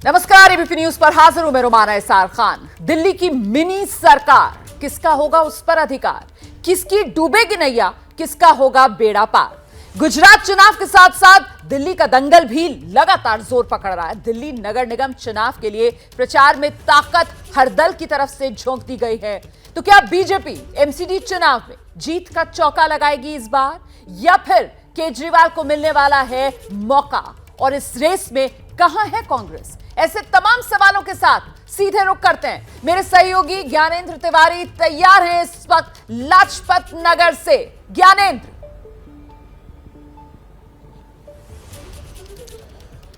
नमस्कार, ABP news पर हाजिर हूं मैं रोमाना इसार खान। दिल्ली की मिनी सरकार, किसका होगा उस पर अधिकार? किसकी डूबेगी नैया, किसका होगा बेड़ा पार? गुजरात चुनाव के साथ साथ दिल्ली का दंगल भी लगातार जोर पकड़ रहा है। दिल्ली नगर निगम चुनाव के लिए प्रचार में ताकत हर दल की तरफ से झोंक दी गई है। तो क्या बीजेपी एमसीडी चुनाव में जीत का चौका लगाएगी इस बार, या फिर केजरीवाल को मिलने वाला है मौका? और इस रेस में कहां है कांग्रेस? ऐसे तमाम सवालों के साथ सीधे रुख करते हैं। मेरे सहयोगी ज्ञानेंद्र तिवारी तैयार हैं इस वक्त लाजपत नगर से। ज्ञानेंद्र।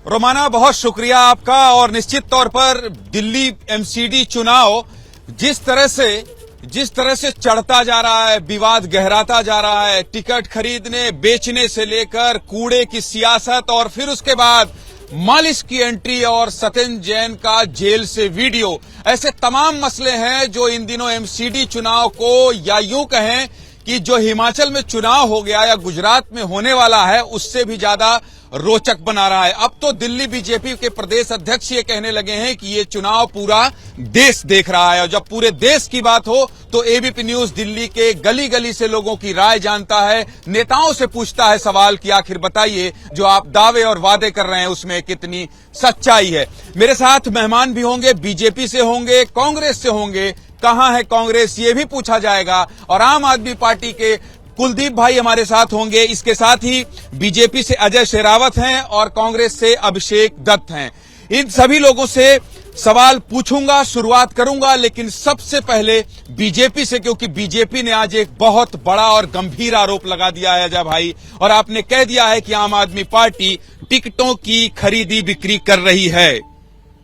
रोमाना, बहुत शुक्रिया आपका। और निश्चित तौर पर दिल्ली एमसीडी चुनाव जिस तरह से चढ़ता जा रहा है, विवाद गहराता जा रहा है, टिकट खरीदने बेचने से लेकर कूड़े की सियासत और फिर उसके बाद मालिश की एंट्री और सत्येंद्र जैन का जेल से वीडियो, ऐसे तमाम मसले हैं जो इन दिनों एमसीडी चुनाव को, या यूं कहें कि जो हिमाचल में चुनाव हो गया या गुजरात में होने वाला है, उससे भी ज्यादा रोचक बना रहा है। अब तो दिल्ली बीजेपी के प्रदेश अध्यक्ष ये कहने लगे हैं कि ये चुनाव पूरा देश देख रहा है, और जब पूरे देश की बात हो तो एबीपी न्यूज दिल्ली के गली गली से लोगों की राय जानता है, नेताओं से पूछता है सवाल कि आखिर बताइए जो आप दावे और वादे कर रहे हैं उसमें कितनी सच्चाई है। मेरे साथ मेहमान भी होंगे, बीजेपी से होंगे, कांग्रेस से होंगे। कहां है कांग्रेस, ये भी पूछा जाएगा। और आम आदमी पार्टी के कुलदीप भाई हमारे साथ होंगे। इसके साथ ही बीजेपी से अजय शेरावत हैं और कांग्रेस से अभिषेक दत्त हैं। इन सभी लोगों से सवाल पूछूंगा, शुरुआत करूंगा, लेकिन सबसे पहले बीजेपी से, क्योंकि बीजेपी ने आज एक बहुत बड़ा और गंभीर आरोप लगा दिया है अजय भाई, और आपने कह दिया है कि आम आदमी पार्टी टिकटों की खरीदी बिक्री कर रही है।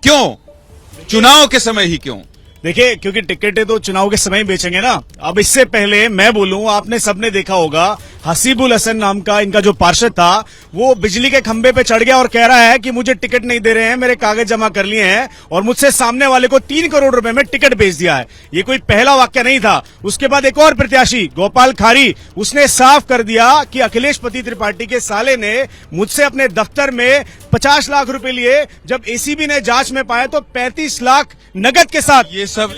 क्यों? चुनाव के समय ही क्यों? देखिए, क्योंकि टिकटें तो चुनाव के समय ही बेचेंगे ना। अब इससे पहले मैं बोलूं, आपने सबने देखा होगा, हसीबुल हसन नाम का इनका जो पार्षद था, वो बिजली के खंबे पे चढ़ गया और कह रहा है कि मुझे टिकट नहीं दे रहे हैं, मेरे कागज जमा कर लिए हैं, और मुझसे सामने वाले को 3 करोड़ रुपए में टिकट बेच दिया है। ये कोई पहला वाक्य नहीं था। उसके बाद एक और प्रत्याशी गोपाल खारी, उसने साफ कर दिया कि अखिलेश पति त्रिपाठी के साले ने मुझसे अपने दफ्तर में 50 लाख रुपए लिए, जब एसीबी ने जांच में पाए तो 35 लाख नगद के साथ। ये सब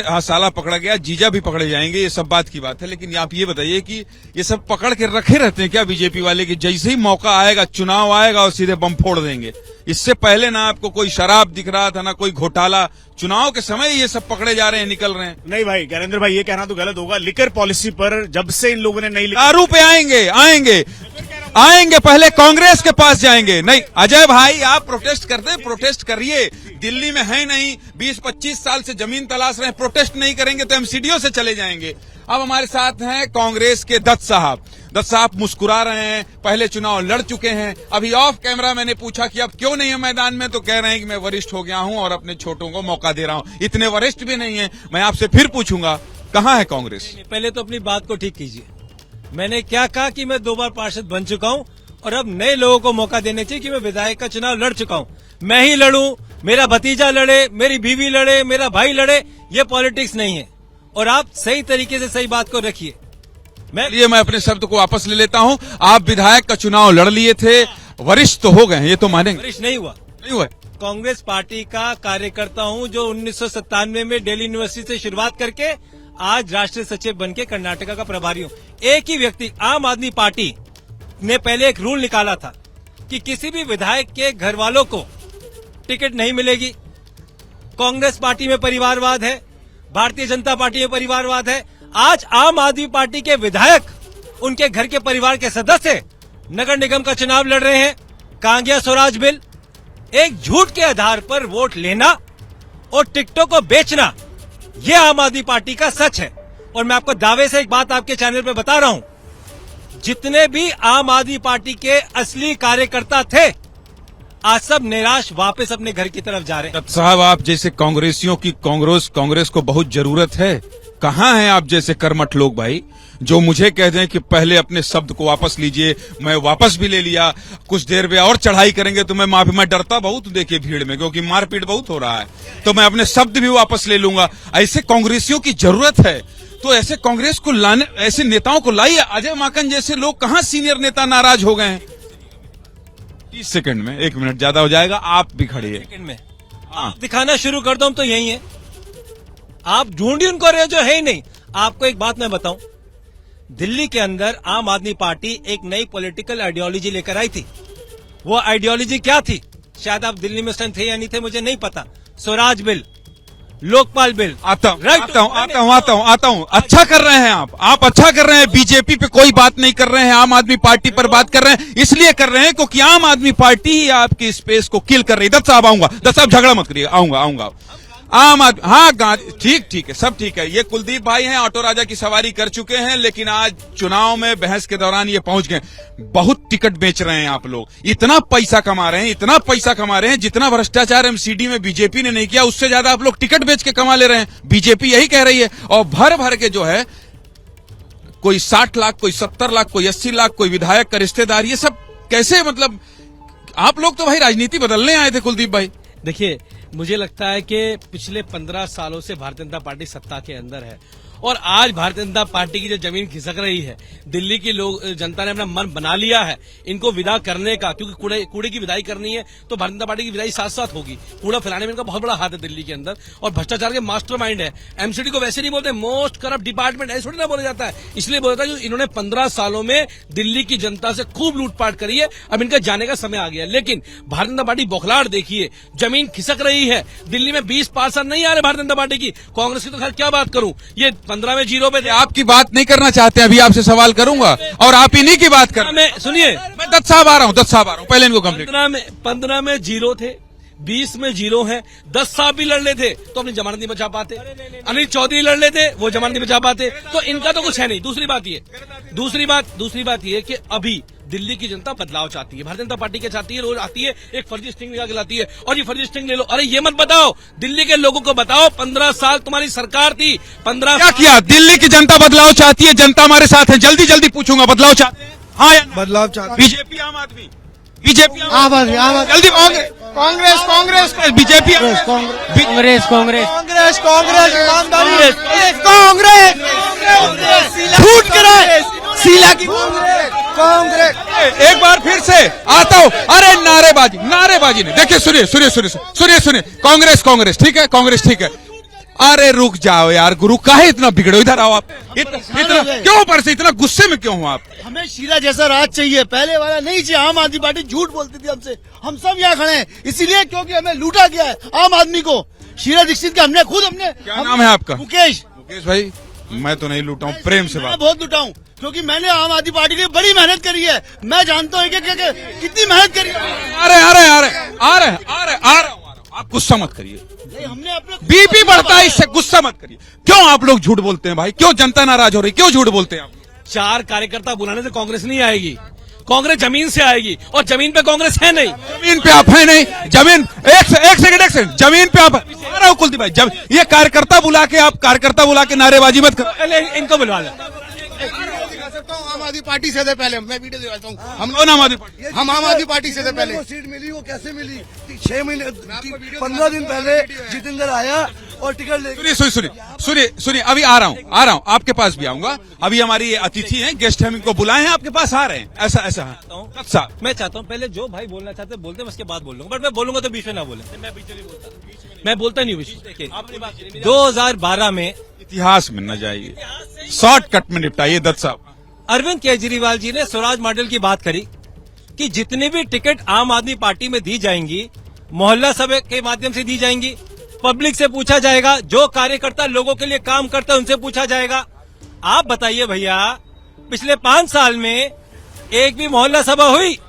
हाँ, साला पकड़ा गया, जीजा भी पकड़े जाएंगे, ये सब बात की बात है। लेकिन आप ये बताइए कि ये सब पकड़ के रखे रहते हैं क्या बीजेपी वाले, कि जैसे ही मौका आएगा, चुनाव आएगा और सीधे बम फोड़ देंगे? इससे पहले ना आपको कोई शराब दिख रहा था, ना कोई घोटाला, चुनाव के समय ये सब पकड़े जा रहे हैं, निकल रहे हैं। नहीं भाई ज्ञानेंद्र भाई, ये कहना तो गलत होगा। लिकर पॉलिसी पर जब से इन लोगों ने नहीं दारू पे आएंगे पहले कांग्रेस के पास जाएंगे। नहीं अजय भाई, आप प्रोटेस्ट करते हैं, प्रोटेस्ट करिए। दिल्ली में है नहीं, 20-25 साल से जमीन तलाश रहे हैं, प्रोटेस्ट नहीं करेंगे तो एमसीडीओ से चले जाएंगे। अब हमारे साथ हैं कांग्रेस के दत्त साहब। दत्त साहब मुस्कुरा रहे हैं, पहले चुनाव लड़ चुके हैं। अभी ऑफ कैमरा मैंने पूछा कि अब क्यों नहीं है मैदान में, तो कह रहे हैं कि मैं वरिष्ठ हो गया हूं और अपने छोटों को मौका दे रहा हूं। इतने वरिष्ठ भी नहीं है। मैं आपसे फिर पूछूंगा, कहां है कांग्रेस? पहले तो अपनी बात को ठीक कीजिए। मैंने क्या कहा कि मैं 2 बार पार्षद बन चुका हूं और अब नए लोगों को मौका देने चाहिए कि मैं विधायक का चुनाव लड़ चुका हूं। मैं ही लड़ूं, मेरा भतीजा लड़े, मेरी बीवी लड़े, मेरा भाई लड़े, ये पॉलिटिक्स नहीं है। और आप सही तरीके से सही बात को रखिए। मैं अपने शब्द को वापस ले लेता हूं। आप विधायक का चुनाव लड़ लिए थे, वरिष्ठ तो हो गए, ये तो मानेंगे? वरिष्ठ नहीं हुआ। कांग्रेस पार्टी का कार्यकर्ता हूं, जो 1997 में दिल्ली यूनिवर्सिटी से शुरुआत करके आज राष्ट्रीय सचिव बनके कर्नाटका का प्रभारी हूं। एक ही व्यक्ति, आम आदमी पार्टी ने पहले एक रूल निकाला था कि किसी भी विधायक के घर वालों को टिकट नहीं मिलेगी। कांग्रेस पार्टी में परिवारवाद है, भारतीय जनता पार्टी में परिवारवाद है। आज आम आदमी पार्टी के विधायक, उनके घर के परिवार के सदस्य नगर निगम का चुनाव लड़ रहे हैं। कहां गया स्वराज बिल? एक झूठ के आधार पर वोट लेना और टिकटों को बेचना, यह आम आदमी पार्टी का सच है। और मैं आपको दावे से एक बात आपके चैनल पे बता रहा हूं, जितने भी आम आदमी पार्टी के असली कार्यकर्ता थे, आज सब निराश वापस अपने घर की तरफ जा रहे हैं। साहब, आप जैसे कांग्रेसियों की कांग्रेस को बहुत जरूरत है। कहां हैं आप जैसे कर्मठ लोग भाई, जो मुझे कह दें कि पहले अपने शब्द को वापस लीजिए? मैं वापस भी ले लिया, कुछ देर में और चढ़ाई करेंगे तो मैं डरता बहुत हूं, देखिए भीड़ में, क्योंकि मारपीट बहुत हो रहा है, तो मैं अपने शब्द भी वापस ले लूंगा। ऐसे कांग्रेसियों की जरूरत है, तो ऐसे कांग्रेस को लाने, ऐसे नेताओं को लाइए। अजय माकन जैसे लोग, कहां सीनियर नेता नाराज हो गए हैं? 30 सेकंड में, 1 मिनट ज्यादा हो जाएगा, आप भी खड़े हैं। सेकंड में हाँ। दिखाना शुरू कर दो, हम तो यही है। आप ढूंढ ही उनको रहे हो जो है ही नहीं। आपको एक बात मैं बताऊं, दिल्ली के अंदर आम आदमी पार्टी एक नई पॉलिटिकल आइडियोलॉजी लेकर आई थी। वो आइडियोलॉजी क्या थी? शायद आप दिल्ली में उस टाइम थे या नहीं थे, मुझे नहीं पता। Swaraj bill, Lokpal bill. आता हूँ। अच्छा कर रहे हैं आप अच्छा कर रहे हैं। बीजेपी पे कोई बात नहीं कर रहे हैं, आम आदमी पार्टी पर बात कर रहे हैं। इसलिए कर रहे हैं क्योंकि आम आदमी पार्टी ही आपकी स्पेस को किल कर रही है। दत्त साहब आऊंगा, दत्त साहब झगड़ा मत करिए, आऊंगा। आम आदमी, हाँ ठीक है, सब ठीक है। ये कुलदीप भाई हैं, ऑटो राजा की सवारी कर चुके हैं, लेकिन आज चुनाव में बहस के दौरान ये पहुंच गए। बहुत टिकट बेच रहे हैं आप लोग, इतना पैसा कमा रहे हैं जितना भ्रष्टाचार एमसीडी में बीजेपी ने नहीं किया, उससे ज्यादा आप लोग टिकट बेच के कमा ले रहे हैं। बीजेपी यही कह रही है। और भर के जो है, कोई 60 लाख, कोई 70 लाख, कोई 80 लाख, कोई विधायक का रिश्तेदार, ये सब कैसे? मतलब आप लोग तो भाई राजनीति बदलने आए थे कुलदीप भाई। देखिए, मुझे लगता है कि पिछले 15 सालों से भारतीय जनता पार्टी सत्ता के अंदर है और आज भारतीय जनता पार्टी की जो जमीन खिसक रही है, दिल्ली की लोग जनता ने अपना मन बना लिया है इनको विदा करने का, क्योंकि कूड़े की विदाई करनी है तो भारतीय जनता पार्टी की विदाई साथ साथ होगी। कूड़ा फैलाने में इनका बहुत बड़ा हाथ है दिल्ली के अंदर और भ्रष्टाचार के मास्टरमाइंड है। एमसीडी को वैसे नहीं बोलते मोस्ट करप्ट डिपार्टमेंट, ऐसे थोड़ी ना बोला जाता है। इसलिए बोला था कि इन्होंने 15 सालों में दिल्ली की जनता से खूब लूटपाट करी है, अब इनका जाने का समय आ गया। लेकिन भारतीय जनता पार्टी बौखलाहट देखिए, जमीन खिसक रही है। दिल्ली में 20 पार्षद नहीं आ रहे भारतीय जनता पार्टी की, कांग्रेस की तो खैर क्या बात करूं, ये 15 में 0 पे थे। आपकी बात नहीं करना चाहते, अभी आपसे सवाल करूंगा और आप इन्हीं की बात कर। सुनिए, मैं दत्त साहब आ रहा हूं, पहले इनको कंप्लीट। 15 में 0 थे, 20 में 0 है। 10 साहब भी लड़ लेते तो अपनी जमानत नहीं बचा पाते। अनिल चौधरी लड़ लेते, वो जमानत नहीं बचा पाते। तो इनका तो कुछ है नहीं। दूसरी बात ये कि अभी दिल्ली की जनता बदलाव चाहती है। भारतीय जनता पार्टी क्या चाहती है? रोज आती है, एक फर्जी स्टिंग निकाल के लाती है और ये फर्जी स्टिंग ले लो। अरे ये मत बताओ, दिल्ली के लोगों को बताओ, 15 साल तुम्हारी सरकार थी, 15 क्या किया? दिल्ली की जनता बदलाव चाहती है, जनता हमारे साथ है। जल्दी पूछूंगा, बदलाव चाहते हैं? हाँ या बदलाव चाहते बीजेपी आम आदमी, बीजेपी आम आदमी जल्दी कांग्रेस बीजेपी झूठ कराए शीला की कांग्रेस। एक बार फिर से आता हूं। अरे नारेबाजी नहीं। देखिए सुनिए, कांग्रेस ठीक है, कांग्रेस ठीक है। अरे रुक जाओ यार गुरु, काहे इतना बिगड़ो? इधर आओ आप। इतना क्यों पर से इतना गुस्से में क्यों हो आप? हमें शीला जैसा राज चाहिए, पहले वाला नहीं चाहिए। आम आदमी पार्टी झूठ बोलती थी हमसे, हम सब यहाँ खड़े हैं इसीलिए क्योंकि हमें लूटा गया है आम आदमी को। शीला दीक्षित का हमने क्या नाम है आपका? मुकेश भाई, मैं तो नहीं लूटा हूँ, प्रेम से बात। मैं बहुत लूटा हूँ क्योंकि मैंने आम आदमी पार्टी की बड़ी मेहनत करी है। मैं जानता हूँ कि कितनी मेहनत करी है। अरे आप गुस्सा मत करिए, हमने अपने बीपी बढ़ता है इससे, गुस्सा मत करिए। क्यों आप लोग झूठ बोलते हैं भाई? क्यों जनता नाराज हो रही? क्यों झूठ बोलते हैं आप? 4 कार्यकर्ता बुलाने से कांग्रेस नहीं आएगी, कांग्रेस जमीन से आएगी और जमीन पे कांग्रेस है नहीं। जमीन पे आप है नहीं, जमीन एक सेकंड जमीन पे आप आ रहा हूँ कुलदीप भाई। जब ये कार्यकर्ता बुला के नारेबाजी मत करो। इनको बुलवा लो। आम आदमी पार्टी से थे पहले, मैं वीडियो दिखाता हूँ। हम आम आदमी पार्टी, हम आम आदमी पार्टी से थे पहले। सीट मिली, वो कैसे मिली? 6 महीने 15 दिन पहले जितेंद्र आया और टिकट ले। सुनिए, अभी आ रहा हूँ, आपके पास भी आऊंगा। अभी हमारी अतिथि हैं, गेस्ट हम इनको बुलाए हैं, आपके पास आ रहे हैं। ऐसा अच्छा, मैं चाहता हूँ पहले जो भाई बोलना चाहते बोलते मैं उसके बाद बोल लूंगा, बट मैं बोलूंगा तो बीच में ना बोले। मैं बोलता नहीं हूँ। 2012 में इतिहास में न जाइए, शॉर्टकट में निपटाइए। दत्त साहब, अरविंद केजरीवाल जी ने स्वराज मॉडल की बात करी कि जितनी भी टिकट आम आदमी पार्टी में दी जाएंगी, मोहल्ला सभा के माध्यम से दी जाएंगी, पब्लिक से पूछा जाएगा, जो कार्यकर्ता लोगों के लिए काम करता है उनसे पूछा जाएगा। आप बताइए भैया, पिछले 5 साल में एक भी मोहल्ला सभा हुई?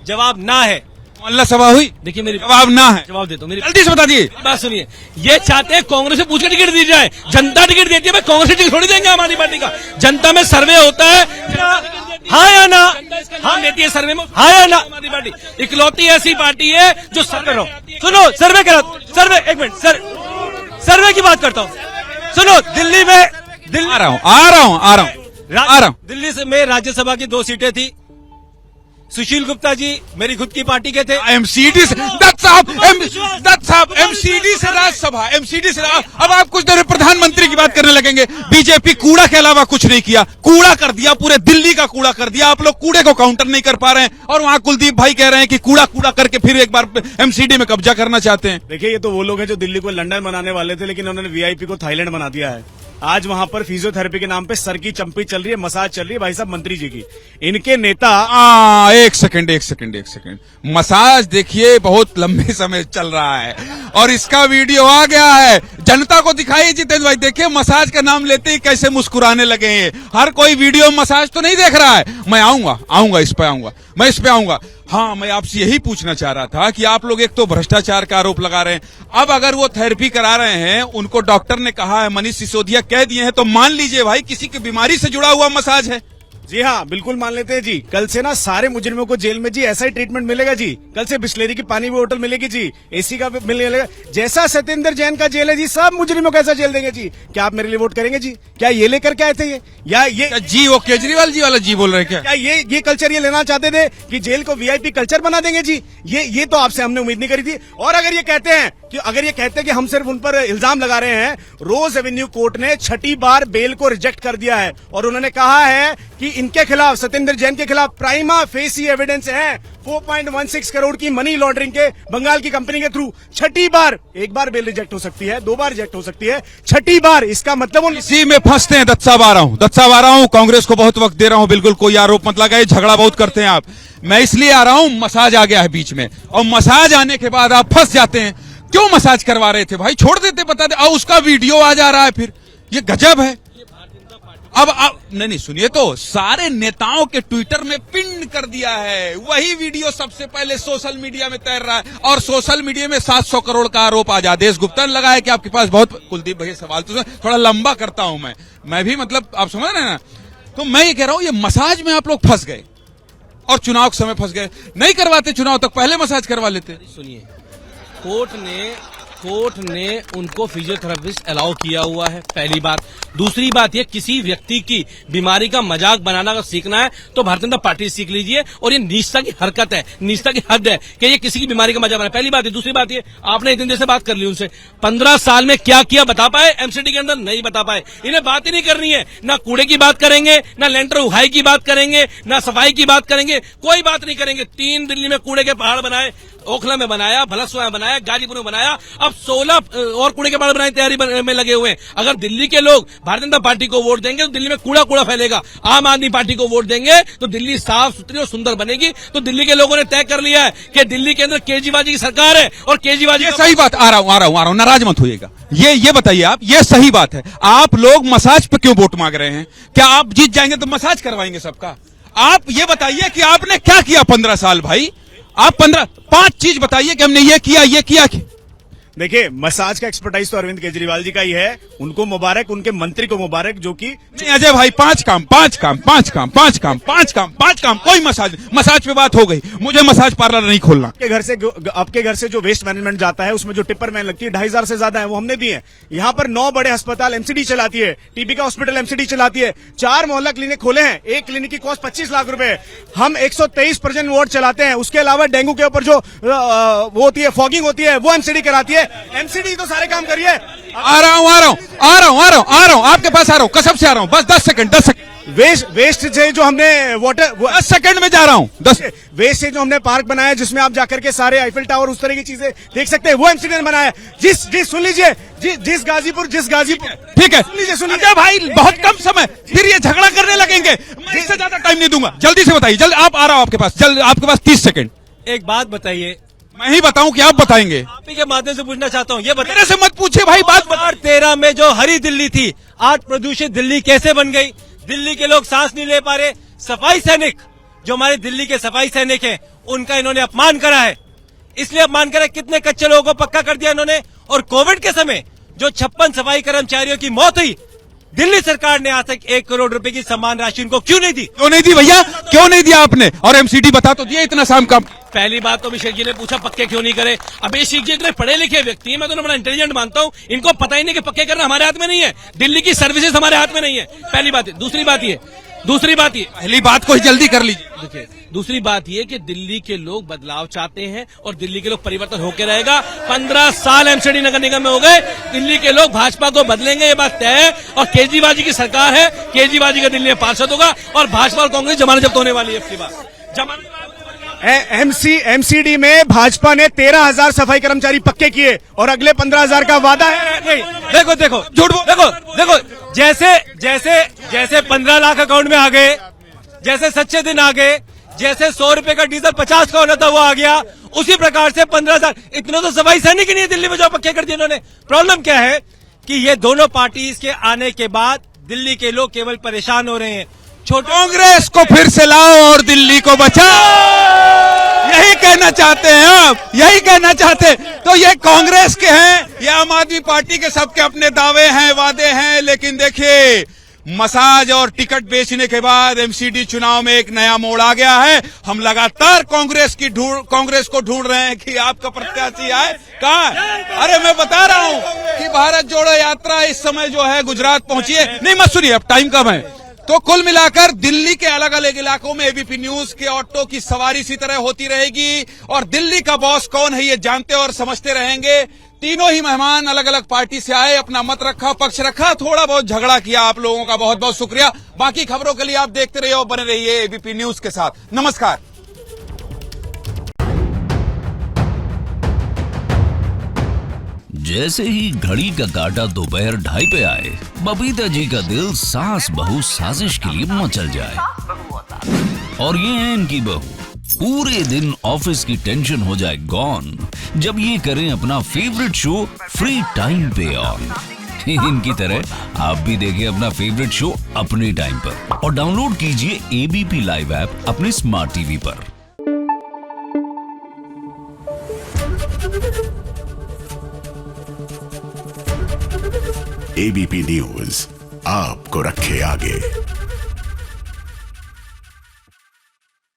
जवाब ना है। मोहल्ला सभा हुई? देखिए मेरी जवाब ना है। जवाब देता हूँ, मेरी जल्दी से बता दिए। बात सुनिए, ये चाहते हैं कांग्रेस से पूछकर टिकट दी जाए। जनता टिकट देती है, भाई कांग्रेस टिकट थोड़ी देंगे आम आदमी पार्टी का। जनता में सर्वे होता है, हाँ या ना? हाँ देती है सर्वे में, हाँ या ना? आम आदमी पार्टी इकलौती ऐसी पार्टी है जो सर्वे करो। सुनो, सर्वे करो, सर्वे, एक मिनट सर्वे की बात करता हूँ। सुनो, दिल्ली में आ रहा हूँ दिल्ली से में राज्यसभा की 2 सीटें थी, सुशील गुप्ता जी मेरी खुद की पार्टी के थे। एमसीडी से दत्त साहब एमसीडी से राज्यसभा, एमसीडी से अब आप कुछ देर प्रधानमंत्री की बात करने लगेंगे। बीजेपी कूड़ा के अलावा कुछ नहीं किया, कूड़ा कर दिया, पूरे दिल्ली का कूड़ा कर दिया। आप लोग कूड़े को काउंटर नहीं कर पा रहे हैं और वहां कुलदीप भाई कह रहे हैं कि कूड़ा कूड़ा करके फिर एक बार एमसीडी में कब्जा करना चाहते हैं। देखिए, ये तो वो लोग हैं जो दिल्ली को लंदन बनाने वाले थे, लेकिन उन्होंने वीआईपी को थाईलैंड बना दिया है। आज वहां पर फिजियोथेरेपी के नाम पे सर की चंपी चल रही है, मसाज चल रही है भाई साहब मंत्री जी की। इनके नेता एक सेकंड मसाज देखिए बहुत लंबे समय चल रहा है और इसका वीडियो आ गया है, जनता को दिखाइए। जितेंद्र भाई देखिए, मसाज का नाम लेते ही कैसे मुस्कुराने लगे हैं। हर कोई वीडियो मसाज तो नहीं देख रहा है। मैं आऊंगा इस पे आऊंगा। हाँ, मैं आपसे यही पूछना चाह रहा था कि आप लोग एक तो भ्रष्टाचार का आरोप लगा रहे हैं, अब अगर वो थेरेपी करा रहे हैं, उनको डॉक्टर ने कहा है, मनीष सिसोदिया कह दिए हैं, तो मान लीजिए भाई किसी की बीमारी से जुड़ा हुआ मसाज है। जी हाँ, बिल्कुल मान लेते हैं जी। कल से ना सारे मुजरिमों को जेल में जी ऐसा ही ट्रीटमेंट मिलेगा जी। कल से बिस्लेरी की पानी भी होटल मिलेगी जी, एसी का भी मिलेगा। जैसा सत्येंद्र जैन का जेल है जी, सब मुजरिमों को ऐसा जेल देंगे जी। क्या आप मेरे लिए वोट करेंगे जी? क्या ये लेकर के आए थे ये जी वो केजरीवाल जी वाला जी बोल रहे हैं? क्या ये कल्चर ये लेना चाहते थे कि जेल को वीआईपी कल्चर बना देंगे जी? ये तो आपसे हमने उम्मीद नहीं करी थी। और अगर ये कहते हैं कि हम सिर्फ उन पर इल्जाम लगा रहे हैं, रोज एवेन्यू कोर्ट ने 6ठी बार बेल को रिजेक्ट कर दिया है और उन्होंने कहा है कि इनके खिलाफ, सत्येंद्र जैन के खिलाफ प्राइमा फेसी एविडेंस है 4.16 करोड़ की मनी लॉन्ड्रिंग के बंगाल की कंपनी के थ्रू। 6ठी बार, एक बार बेल रिजेक्ट हो सकती है, 2 बार रिजेक्ट हो सकती है, 6ठी बार, इसका मतलब इसी में फंसते हैं। दत्त साहब आ रहा हूं, कांग्रेस को बहुत वक्त दे रहा हूं, बिल्कुल कोई आरोप मत लगाए, झगड़ा बहुत करते हैं आप। मैं इसलिए आ रहा हूं, मसाज आ गया है बीच में और मसाज आने के बाद आप फंस जाते हैं। क्यों मसाज करवा रहे थे भाई? छोड़ देते, बता दे। उसका वीडियो आ जा रहा है, फिर ये गजब है। अब नहीं सुनिए, तो सारे नेताओं के ट्विटर में पिन कर दिया है, वही वीडियो सबसे पहले सोशल मीडिया में तैर रहा है और सोशल मीडिया में 700 करोड़ का आरोप आज आदेश गुप्ता ने लगाया कि आपके पास बहुत। कुलदीप भैया सवाल तो थोड़ा लंबा करता हूं मैं भी, मतलब आप समझ रहे हैं ना। तो मैं ये कह रहा हूं, ये मसाज में आप लोग फंस गए और चुनाव के समय फंस गए। नहीं करवाते चुनाव तक, पहले मसाज करवा लेते। सुनिए, कोर्ट ने उनको फिजियोथेरेपिस्ट अलाउ किया हुआ है, पहली बात। दूसरी बात, ये किसी व्यक्ति की बीमारी का मजाक बनाना अगर सीखना है तो भारतीय जनता पार्टी सीख लीजिए। और ये नीचता की हरकत है, नीचता की हद है कि ये किसी की बीमारी का मजाक बनाए, पहली बात है। दूसरी बात ये, आपने इतनी देर से बात कर ली उनसे, 15 साल में क्या किया बता पाए? एमसीडी के अंदर नहीं बता पाए। इन्हें बात ही नहीं करनी है, ना कूड़े की बात करेंगे, ना लेंटर उहाई की बात करेंगे, ना सफाई की बात करेंगे, कोई बात नहीं करेंगे। 3 दिल्ली में कूड़े के पहाड़ बनाए, ओखला में बनाया, भलसवा में बनाया, गाजीपुर में बनाया, अब 16 और कूड़े के पहाड़ बनाने की तैयारी में लगे हुए हैं। अगर दिल्ली के लोग भारतीय जनता पार्टी को वोट देंगे तो दिल्ली में कूड़ा फैलेगा। आम आदमी पार्टी को वोट देंगे तो दिल्ली साफ सुथरी और सुंदर बनेगी। तो दिल्ली के लोगों ने तय कर लिया है कि दिल्ली के अंदर केजरीवाल जी की सरकार है और केजरीवाल जी। सही बात, आ रहा हूं, नाराज मत होइएगा। ये बताइए आप, ये सही बात है। आप लोग मसाज पे क्यों वोट मांग रहे हैं? क्या आप जीत जाएंगे तो मसाज करवाएंगे सबका? आप ये बताइए कि आपने क्या किया 15 साल भाई? आप 5 चीज बताइए कि हमने ये किया। देखिए, मसाज का एक्सपर्टाइज तो अरविंद केजरीवाल जी का ही है, उनको मुबारक, उनके मंत्री को मुबारक, जो कि अजय भाई 5 काम, कोई मसाज पे बात हो गई। मुझे मसाज पार्लर नहीं खोलना। आपके घर से जो वेस्ट मैनेजमेंट जाता है उसमें जो टिप्पर मैन लगती है 2,500 से ज्यादा है, वो हमने दिए। यहाँ पर 9 बड़े अस्पताल एमसीडी चलाती है, टीबी का हॉस्पिटल एमसीडी चलाती है, 4 मोहल्ला क्लिनिक खोले हैं, एक क्लिनिक की कॉस्ट 25 लाख रुपए है। हम 123 प्रजनन वार्ड चलाते हैं। उसके अलावा डेंगू के ऊपर जो वो होती है, फॉगिंग होती है, वो एमसीडी कराती है। एमसीडी तो सारे काम करिए। आ रहा हूं, आपके पास आ रहा हूं, कसम से आ रहा हूं, बस 10 सेकंड। वेस्ट से जो हमने वाटर 10 सेकंड में जा रहा हूं। 10 वेस्ट से जो हमने पार्क बनाया, जिसमें आप जाकर के सारे आईफिल टावर उस तरह की चीजें देख सकते हैं, वो एमसीडी ने बनाया। सुन लीजिए, जिस गाजीपुर ठीक है, सुन लीजिए भाई, बहुत कम समय, फिर ये झगड़ा करने लगेंगे। मैं इससे ज्यादा टाइम नहीं दूंगा, जल्दी से बताइए। जल्दी, आप आ रहा हूं आपके पास, आपके पास 30 सेकंड। एक बात बताइए। मैं ही बताऊं कि आप बताएंगे? आप ही के माध्यम से पूछना चाहता हूं, ये बताइए। मेरे से मत पूछिए भाई, बात 2013 में जो हरी दिल्ली थी, आज प्रदूषित दिल्ली कैसे बन गई? दिल्ली के लोग सांस नहीं ले पा रहे। सफाई सैनिक, जो हमारे दिल्ली के सफाई सैनिक हैं, उनका इन्होंने अपमान करा है। इसलिए अपमान करा, कितने कच्चे लोगों को पक्का कर दिया इन्होंने। और कोविड के समय जो 56 सफाई कर्मचारियों की मौत हुई, दिल्ली सरकार ने आज तक 1 करोड़ रुपए की सम्मान राशि उनको क्यों नहीं दी? क्यों नहीं दी भैया, क्यों नहीं दिया आपने? और एमसीडी बता तो दिया इतना शाम का। पहली बात तो अभिषेक जी ने पूछा पक्के क्यों नहीं करे। अभिषेक जी इतने पढ़े लिखे व्यक्ति हैं, मैं तो बड़ा इंटेलिजेंट मानता हूं, इनको पता ही नहीं कि पक्के करना हमारे हाथ में नहीं है, दिल्ली की सर्विसेज हमारे हाथ में नहीं है, पहली बात है। दूसरी बात ये, दूसरी बात ये, पहली बात को ही जल्दी कर लीजिए। देखिए, दूसरी बात ये कि दिल्ली के लोग बदलाव चाहते हैं और दिल्ली के लोग परिवर्तन होकर रहेगा। 15 साल एमसीडी नगर निगम में हो गए, दिल्ली के लोग भाजपा को बदलेंगे, ये बात तय है। और केजरीवाल जी की सरकार है, केजरीवाल जी का दिल्ली में पार्षद होगा और भाजपा और कांग्रेस जमानत जब्त होने वाली है। इसके बाद जमानत एमसीडी में भाजपा ने 13,000 सफाई कर्मचारी पक्के किए और अगले 15,000 का वादा है। नहीं, देखो झूठ देखो जैसे 15 लाख अकाउंट में आ गए, जैसे सच्चे दिन आ गए, जैसे 100 रुपए का डीजल 50 का होना था वो आ गया, उसी प्रकार से 15,000 इतना तो सफाई सैनिक ही नहीं है दिल्ली में जो पक्के कर दिए इन्होंने। प्रॉब्लम क्या है कि ये दोनों पार्टी के आने के बाद दिल्ली के लोग केवल परेशान हो रहे हैं। कांग्रेस को फिर से लाओ और दिल्ली को बचाओ, यही कहना चाहते हैं आप, यही कहना चाहते हैं। तो ये कांग्रेस के हैं, ये आम आदमी पार्टी के, सबके अपने दावे हैं, वादे हैं। लेकिन देखिए, मसाज और टिकट बेचने के बाद एमसीडी चुनाव में एक नया मोड़ आ गया है। हम लगातार कांग्रेस को ढूंढ रहे हैं कि आपका प्रत्याशी आए। कहाँ? अरे मैं बता रहा हूं कि भारत जोड़ो यात्रा इस समय जो है गुजरात पहुंची है। नहीं मत सुनिए, अब टाइम कम है। तो कुल मिलाकर दिल्ली के अलग अलग इलाकों में एबीपी न्यूज के ऑटो की सवारी इसी तरह होती रहेगी और दिल्ली का बॉस कौन है ये जानते और समझते रहेंगे। तीनों ही मेहमान अलग अलग पार्टी से आए, अपना मत रखा, पक्ष रखा, थोड़ा बहुत झगड़ा किया। आप लोगों का बहुत बहुत शुक्रिया। बाकी खबरों के लिए आप देखते रहिए और बने रहिए एबीपी न्यूज के साथ। नमस्कार। जैसे ही घड़ी का काटा दोपहर 2:30 पे आए, बबीता जी का दिल सास बहू साजिश के लिए मचल जाए। और ये है इनकी बहू, पूरे दिन ऑफिस की टेंशन हो जाए गॉन जब ये करें अपना फेवरेट शो फ्री टाइम पे ऑन। इनकी तरह आप भी देखिए अपना फेवरेट शो अपने टाइम पर और डाउनलोड कीजिए एबीपी लाइव ऐप अपने स्मार्ट टीवी पर। एबीपी न्यूज आपको रखे आगे।